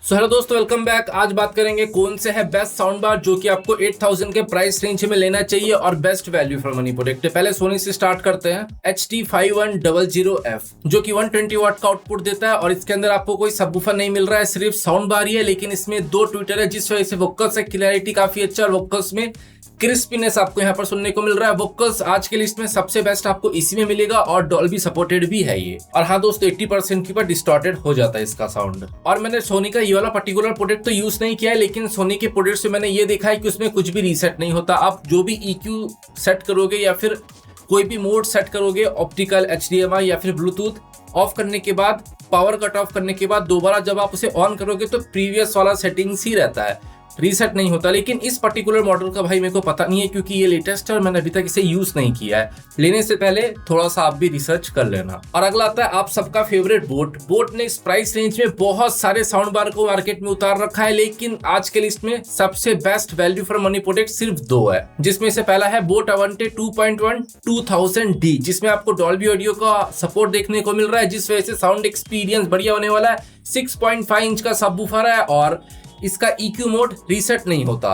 Hello दोस्तों, welcome back. आज बात करेंगे कौन से है बेस्ट साउंड बार जो कि आपको 8000 के प्राइस रेंज में लेना चाहिए और best value for money product है। पहले सोनी से स्टार्ट करते हैं। HT5100F जो कि 120 वाट का आउटपुट देता है और इसके अंदर आपको कोई सबवूफर नहीं मिल रहा है, सिर्फ साउंड बार ही है। लेकिन इसमें 2 ट्विटर है जिस वजह से वोकल्स की क्लैरिटी काफी अच्छा और वोकल्स में क्रिस्पीनेस आपको यहाँ पर सुनने को मिल रहा है। वोकल्स आज के लिस्ट में सबसे बेस्ट आपको इसी में मिलेगा और डॉल्बी सपोर्टेड भी है ये। और हाँ दोस्तों, 80% के ऊपर डिस्टॉर्टेड हो जाता है इसका साउंड। और मैंने सोनी का ये वाला पर्टिकुलर प्रोडक्ट तो यूज नहीं किया है, लेकिन सोनी के प्रोडक्ट से मैंने ये देखा है कि उसमें कुछ भी रीसेट नहीं होता। आप जो भी EQ सेट करोगे या फिर कोई भी मोड सेट करोगे, ऑप्टिकल, HDMI या फिर ब्लूटूथ, ऑफ करने के बाद, पावर कट ऑफ करने के बाद दोबारा जब आप उसे ऑन करोगे तो प्रीवियस वाला सेटिंग्स ही रहता है, रीसेट नहीं होता। लेकिन इस पर्टिकुलर मॉडल का भाई मेरे को पता नहीं है क्योंकि ये लेटेस्ट है और मैंने अभी तक इसे यूज नहीं किया है। लेने से पहले थोड़ा सा आप भी रिसर्च कर लेना। और अगला आता है आप सबका फेवरेट बोट ने इस प्राइस रेंज में बहुत सारे साउंड बार को मार्केट में उतार रखा है, लेकिन आज के लिस्ट में सबसे best value for money product सिर्फ 2 है, जिसमें से पहला है बोट अवंटे 2.1 2000D, जिसमें आपको डॉल्बी ऑडियो का सपोर्ट देखने को मिल रहा है, जिस वजह से साउंड एक्सपीरियंस बढ़िया होने वाला है। 6.5 इंच का सबवूफर है और इसका EQ मोड रीसेट नहीं होता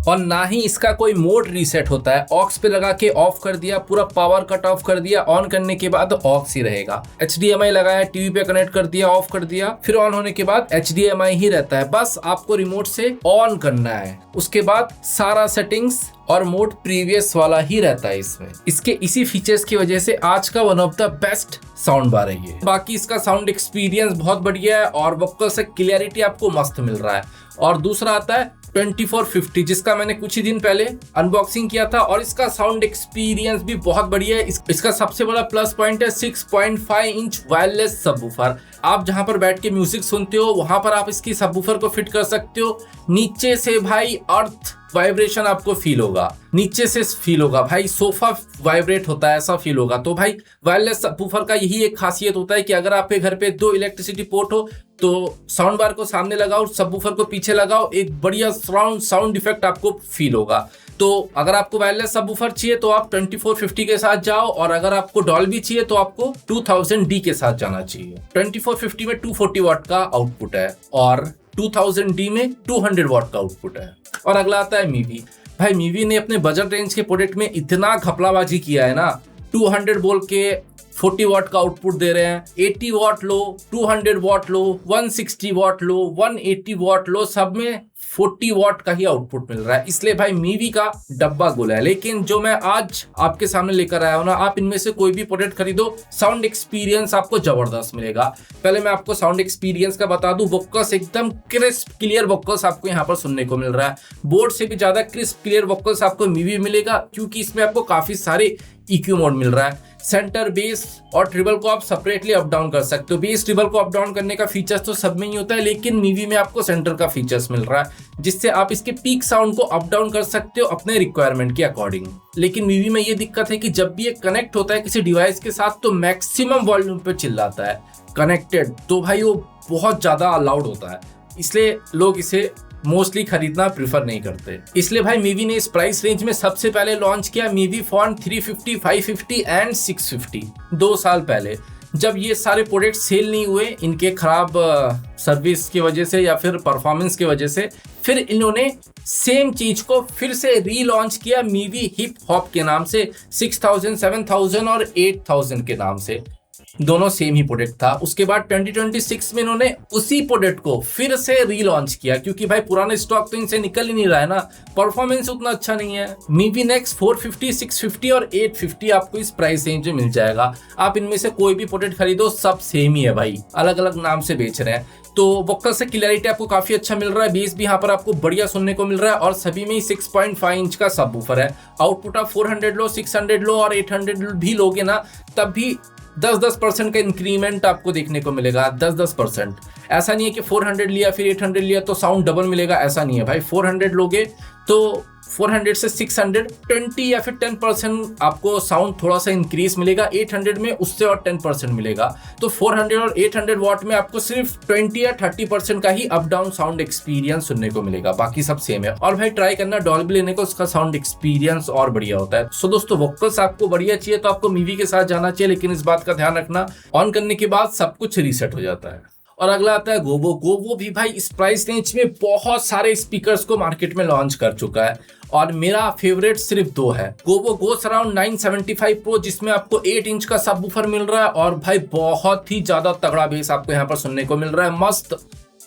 और ना ही इसका कोई मोड रीसेट होता है। ऑक्स पे लगा के ऑफ कर दिया, पूरा पावर कट ऑफ कर दिया, ऑन करने के बाद ऑक्स ही रहेगा। HDMI लगाया, टीवी पे कनेक्ट कर दिया, ऑफ कर दिया, फिर ऑन होने के बाद HDMI ही रहता है। बस आपको रिमोट से ऑन करना है, उसके बाद सारा सेटिंग्स और मोड प्रीवियस वाला ही रहता है इसमें। इसके इसी फीचर्स की वजह से आज का one of the best sound bar है ये। बाकी इसका साउंड एक्सपीरियंस बहुत बढ़िया है और वोकल से क्लियरिटी आपको मस्त मिल रहा है। और दूसरा आता है 2450, जिसका मैंने कुछ ही दिन पहले अनबॉक्सिंग किया था और इसका साउंड एक्सपीरियंस भी बहुत बढ़िया है। इसका सबसे बड़ा प्लस पॉइंट है 6.5 इंच वायरलेस सबवूफर। आप जहां पर बैठ के म्यूजिक सुनते हो वहां पर आप इसकी सबवूफर को फिट कर सकते हो। नीचे से भाई अर्थ वाइब्रेशन आपको फील होगा, नीचे से फील होगा भाई, सोफा वाइब्रेट होता है ऐसा फील होगा। तो भाई वायरलेस सबवूफर का यही एक खासियत होता है कि अगर आपके घर पे 2 इलेक्ट्रिसिटी पोर्ट हो तो साउंड बार को सामने लगाओ, सबवूफर को पीछे लगाओ, एक बढ़िया साउंड इफेक्ट आपको फील होगा। तो अगर आपको वायरलेस सबवूफर चाहिए तो आप 2450 के साथ जाओ और अगर आपको डॉल्बी चाहिए तो आपको 2000D के साथ जाना चाहिए। 2450 में 240 वाट का आउटपुट है और 2000D में 200 वाट का आउटपुट है। और अगला आता है मीवी। भाई मीवी ने अपने बजट रेंज के प्रोडक्ट में इतना घपलाबाजी किया है ना, 200 बोल के 40 वाट का आउटपुट दे रहे हैं, 80 वाट लो, 200 वाट लो, 160 वाट लो, 180 वाट लो, सब में 40 वाट का ही आउटपुट मिल रहा है। इसलिए भाई मीवी का डब्बा गोला है। लेकिन जो मैं आज आपके सामने लेकर आया हूं ना, आप इनमें से कोई भी प्रोडक्ट खरीदो, साउंड एक्सपीरियंस आपको जबरदस्त मिलेगा। पहले मैं आपको साउंड एक्सपीरियंस का बता दूं, वोकल्स एकदम क्रिस्प क्लियर वोकल्स आपको यहाँ पर सुनने को मिल रहा है। बोट से भी ज्यादा क्रिस्प क्लियर वोकल्स आपको मीवी मिलेगा क्योंकि इसमें आपको काफी सारे EQ मोड मिल रहा है। सेंटर, बेस और ट्रिबल को आप सेपरेटली अप डाउन कर सकते हो। बेस ट्रिबल को अप डाउन करने का फीचर्स तो सब में ही होता है, लेकिन मीवी में आपको सेंटर का फीचर्स मिल रहा है जिससे आप इसके पीक साउंड को अप डाउन कर सकते हो अपने रिक्वायरमेंट के अकॉर्डिंग। लेकिन मीवी में ये दिक्कत है कि जब भी ये कनेक्ट होता है किसी डिवाइस के साथ तो मैक्सिमम वॉल्यूम पे चिल्लाता है कनेक्टेड, तो भाई वो बहुत ज्यादा लाउड होता है, इसलिए लोग इसे मोस्टली खरीदना प्रीफर नहीं करते। इसलिए भाई मीवी ने इस प्राइस रेंज में सबसे पहले लॉन्च किया मीवी फोन 350, 550 एंड 650 2 साल पहले। जब ये सारे प्रोडक्ट सेल नहीं हुए इनके खराब सर्विस की वजह से या फिर परफॉर्मेंस की वजह से, फिर इन्होंने सेम चीज को फिर से रीलॉन्च किया मीवी हिप हॉप के नाम से, 6000, 7000 और 8000 के नाम से। दोनों सेम ही प्रोडक्ट था। उसके बाद 2026 में इन्होंने उसी प्रोडक्ट को फिर से रीलॉन्च किया क्योंकि भाई पुराने स्टॉक तो इनसे निकल ही नहीं रहा है ना, परफॉर्मेंस उतना अच्छा नहीं है। मीवी नेक्स्ट 450, 650 और 850 आपको इस प्राइस रेंज में मिल जाएगा। आप इनमें से कोई भी प्रोडक्ट खरीदो, सब सेम ही है भाई, अलग अलग नाम से बेच रहे हैं। तो वोकल से क्लैरिटी आपको काफी अच्छा मिल रहा है, बेस भी यहाँ पर आपको बढ़िया सुनने को मिल रहा है और सभी में 6.5 इंच का सबवूफर है। आउटपुट आप 400 लो, 600 लो और 800 भी लोगे ना, तब भी 10% का इंक्रीमेंट आपको देखने को मिलेगा। 10%। ऐसा नहीं है कि 400 लिया फिर 800 लिया तो साउंड डबल मिलेगा, ऐसा नहीं है भाई। 400 लोगे तो 400 से 600 20 या फिर 10% आपको साउंड थोड़ा सा इंक्रीज मिलेगा। 800 में उससे और 10% मिलेगा। तो 400 और 800 वाट में आपको सिर्फ 20 या 30% का ही अप डाउन साउंड एक्सपीरियंस सुनने को मिलेगा, बाकी सब सेम है। और भाई ट्राई करना डॉल्बी लेने को, उसका साउंड एक्सपीरियंस और बढ़िया होता है। सो दोस्तों, वोकल्स आपको बढ़िया चाहिए तो आपको मीवी के साथ जाना चाहिए, लेकिन इस बात का ध्यान रखना ऑन करने के बाद सब कुछ रीसेट हो जाता है। और अगला आता है गोवो। गोवो भी भाई इस प्राइस रेंज में बहुत सारे स्पीकर्स को मार्केट में लॉन्च कर चुका है और मेरा फेवरेट सिर्फ 2 है। गोवो गोस अराउंड 975 प्रो, जिसमें आपको 8 इंच का सबवूफर मिल रहा है और भाई बहुत ही ज्यादा तगड़ा बेस आपको यहाँ पर सुनने को मिल रहा है। मस्त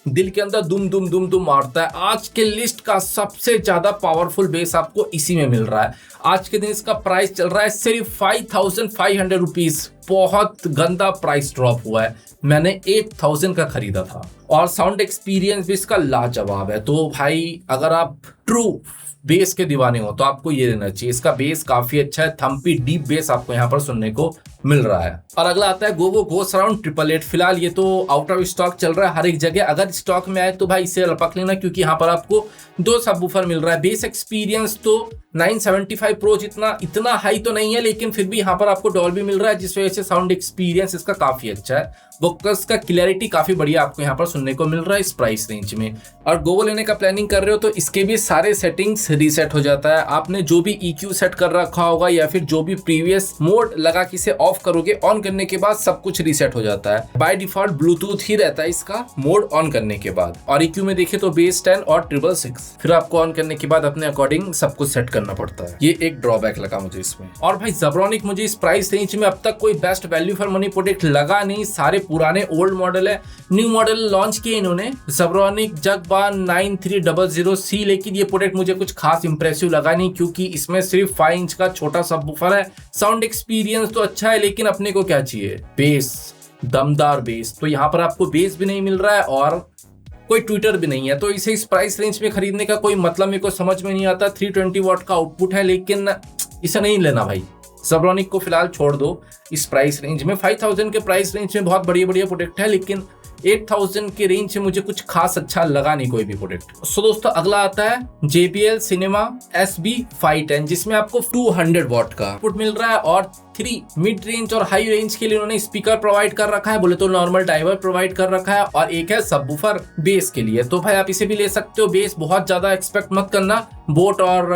दिल के अंदर दुम दुम दुम दुम मारता है। आज के लिस्ट का सबसे ज्यादा पावरफुल बेस आपको इसी में मिल रहा है। आज के दिन इसका प्राइस चल रहा है सिर्फ 5500 रुपीज। बहुत गंदा प्राइस ड्रॉप हुआ है, मैंने 8000 का खरीदा था और साउंड एक्सपीरियंस भी इसका लाजवाब है। तो भाई अगर आप ट्रू बेस के दीवाने हो तो आपको ये लेना चाहिए। इसका बेस काफी अच्छा है, थम्पी डीप बेस आपको यहाँ पर सुनने को मिल रहा है। और अगला आता है गोवो गोस अराउंड 888। फिलहाल ये तो आउट ऑफ स्टॉक चल रहा है हर एक जगह। अगर स्टॉक में आए तो भाई इसे लपक लेना, क्योंकि यहाँ पर आपको 2 सबवूफर मिल रहा है। बेस एक्सपीरियंस तो 975 प्रो जितना इतना हाई तो नहीं है, लेकिन फिर भी यहाँ पर आपको डॉल्बी मिल रहा है, जिस वजह से साउंड एक्सपीरियंस इसका काफी अच्छा है। वोकल्स का क्लैरिटी काफी बढ़िया आपको यहाँ पर सुनने को मिल रहा है इस प्राइस रेंज में। और गोवो लेने का प्लानिंग कर रहे हो तो इसके भी सारे सेटिंग्स रीसेट हो जाता है। आपने जो भी EQ सेट कर रखा होगा या फिर जो भी प्रीवियस मोड लगा के इसे ऑफ करोगे, ऑन करने के बाद सब कुछ रीसेट हो जाता है। बाय डिफॉल्ट ब्लूटूथ ही रहता है इसका मोड ऑन करने के बाद। और EQ में देखे तो बेस 10 और 666, फिर आपको ऑन करने के बाद अपने अकॉर्डिंग सब कुछ सेट करना पड़ता है। ये एक ड्रॉबैक लगा मुझे इसमें। और भाई ज़ेब्रॉनिक मुझे इस प्राइस रेंज में अब तक कोई best value for money product लगा नहीं। सारे पुराने ओल्ड मॉडल है, न्यू मॉडल लॉन्च किए इन्होंने ज़ेब्रॉनिक जगबान 9300C, लेकिन ये प्रोडक्ट मुझे कुछ खास इंप्रेसिव लगा नहीं, क्योंकि इसमें सिर्फ 5 इंच का छोटा सबवूफर है। साउंड एक्सपीरियंस तो अच्छा है, लेकिन अपने को क्या चाहिए? बेस, दमदार बेस। तो यहाँ पर आपको बेस भी नहीं मिल रहा है और कोई ट्विटर भी नहीं है, तो इसे इस प्राइस रेंज में खरीदने का कोई मतलब मेरे को समझ में नहीं आता। 320 वॉट का आउटपुट है, लेकिन इसे नहीं लेना भाई। ज़ेब्रॉनिक को फिलहाल छोड़ दो इस प्राइस रेंज में। 5000 के प्राइस रेंज में बहुत बढ़िया बढ़िया प्रोडक्ट है, लेकिन 8000 के रेंज से मुझे कुछ खास अच्छा लगा नहीं कोई भी प्रोडक्ट। सो दोस्तों अगला आता है JBL Cinema SB510, जिसमें आपको 200 वॉट का आउटपुट मिल रहा है और 3 मिड रेंज और हाई रेंज के लिए उन्होंने स्पीकर प्रोवाइड कर रखा है, बोले तो नॉर्मल ड्राइवर प्रोवाइड कर रखा है, और एक है सबवूफर बेस के लिए। तो भाई आप इसे भी ले सकते हो। बेस बहुत ज्यादा एक्सपेक्ट मत करना, बोट और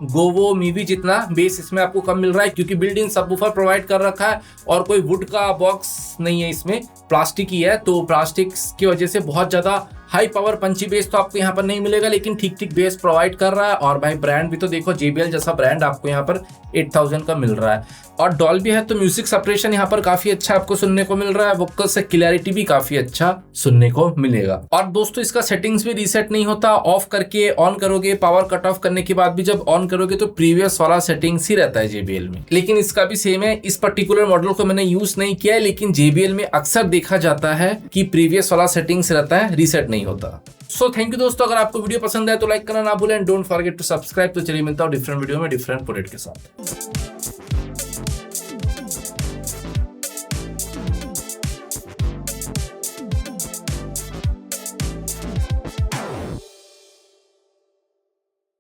गोवो मीवी जितना बेस इसमें आपको कम मिल रहा है, क्योंकि बिल्ड इन सबवूफर प्रोवाइड कर रखा है और कोई वुड का बॉक्स नहीं है, इसमें प्लास्टिक ही है। तो प्लास्टिक की वजह से बहुत ज्यादा हाई पावर पंची बेस तो आपको यहाँ पर नहीं मिलेगा, लेकिन ठीक ठीक बेस प्रोवाइड कर रहा है। और भाई ब्रांड भी तो देखो, JBL जैसा ब्रांड आपको यहाँ पर 8000 का मिल रहा है। और डॉल्बी है तो म्यूजिक सेपरेशन यहाँ पर काफी अच्छा आपको सुनने को मिल रहा है। वोकल से क्लैरिटी भी काफी अच्छा सुनने को मिलेगा। और दोस्तों इसका सेटिंग्स भी रीसेट नहीं होता, ऑफ करके ऑन करोगे, पावर कट ऑफ करने के बाद भी जब ऑन करोगे तो प्रीवियस वाला सेटिंग्स ही रहता है JBL में, लेकिन इसका भी सेम है। इस पर्टिकुलर मॉडल को मैंने यूज नहीं किया है, लेकिन JBL में अक्सर देखा जाता है कि प्रीवियस वाला सेटिंग्स रहता है, रीसेट नहीं होता। सो थैंक यू दोस्तों, अगर आपको वीडियो पसंद आए तो लाइक करना ना भूलें, डोंट फॉरगेट टू सब्सक्राइब। तो चलिए मिलता हूँ डिफरेंट वीडियो में डिफरेंट प्रोडक्ट के साथ।